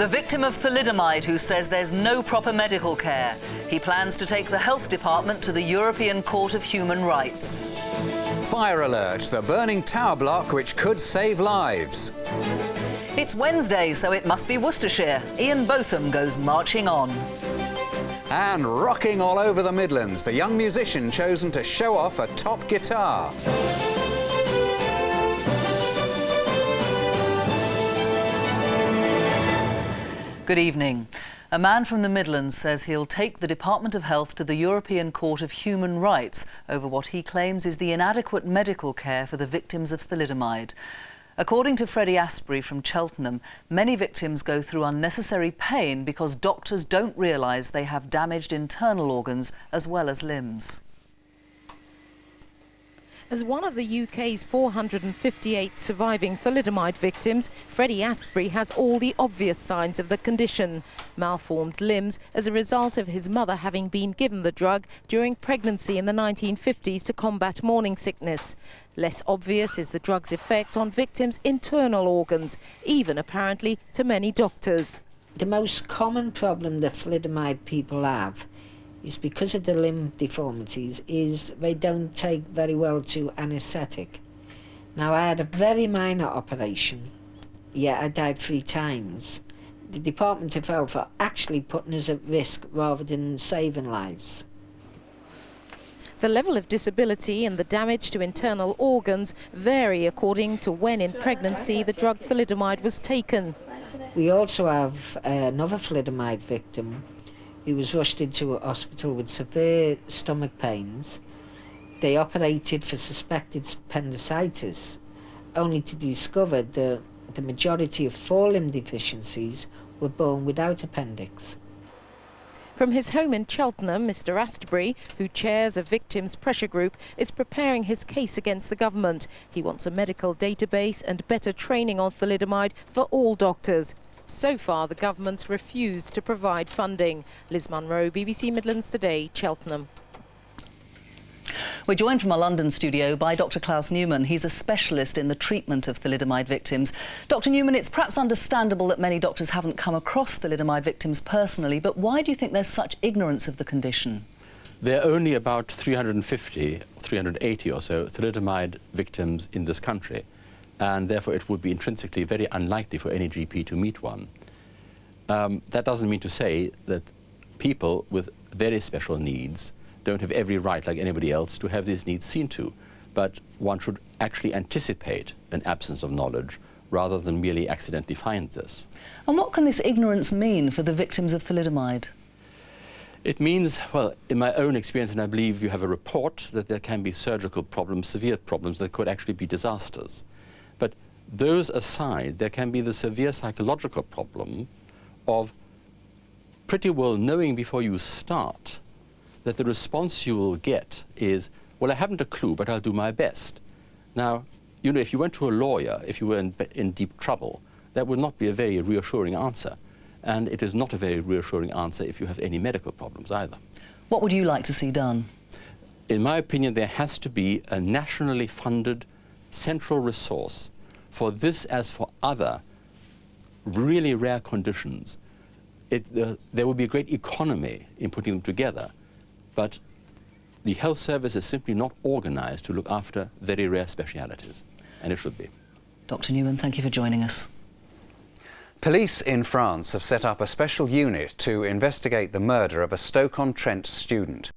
The victim of thalidomide who says there's no proper medical care. He plans to take the health department to the European Court of Human Rights. Fire alert, the burning tower block which could save lives. It's Wednesday, so it must be Worcestershire. Ian Botham goes marching on. And rocking all over the Midlands, the young musician chosen to show off a top guitar. Good evening. A man from the Midlands says he'll take the Department of Health to the European Court of Human Rights over what he claims is the inadequate medical care for the victims of thalidomide. According to Freddie Astbury from Cheltenham, many victims go through unnecessary pain because doctors don't realise they have damaged internal organs as well as limbs. As one of the UK's 458 surviving thalidomide victims, Freddie Astbury has all the obvious signs of the condition. Malformed limbs as a result of his mother having been given the drug during pregnancy in the 1950s to combat morning sickness. Less obvious is the drug's effect on victims' internal organs, even apparently to many doctors. The most common problem that thalidomide people have is because of the limb deformities, is they don't take very well to anaesthetic. Now, I had a very minor operation, yet I died 3 times. The Department of Health are actually putting us at risk rather than saving lives. The level of disability and the damage to internal organs vary according to when in pregnancy the drug thalidomide was taken. We also have another thalidomide victim who was rushed into a hospital with severe stomach pains. They operated for suspected appendicitis, only to discover that the majority of 4 limb deficiencies were born without appendix. From his home in Cheltenham, Mr. Astbury, who chairs a victims' pressure group, is preparing his case against the government. He wants a medical database and better training on thalidomide for all doctors. So far, the government's refused to provide funding. Liz Munro, BBC Midlands Today, Cheltenham. We're joined from our London studio by Dr. Klaus Newman. He's a specialist in the treatment of thalidomide victims. Dr. Newman, it's perhaps understandable that many doctors haven't come across thalidomide victims personally, but why do you think there's such ignorance of the condition? There are only about 350, 380 or so thalidomide victims in this country, and therefore it would be intrinsically very unlikely for any GP to meet one. That doesn't mean to say that people with very special needs don't have every right, like anybody else, to have these needs seen to. But one should actually anticipate an absence of knowledge rather than merely accidentally find this. And what can this ignorance mean for the victims of thalidomide? It means, well, in my own experience, and I believe you have a report, that there can be surgical problems, severe problems that could actually be disasters. But those aside, there can be the severe psychological problem of pretty well knowing before you start that the response you will get is, well, I haven't a clue, but I'll do my best. Now, you know, if you went to a lawyer, if you were in deep trouble, that would not be a very reassuring answer. And it is not a very reassuring answer if you have any medical problems either. What would you like to see done? In my opinion, there has to be a nationally funded central resource for this as for other really rare conditions. There would be a great economy in putting them together. But the health service is simply not organised to look after very rare specialities, and it should be. Dr. Newman, thank you for joining us. Police in France have set up a special unit to investigate the murder of a Stoke-on-Trent student.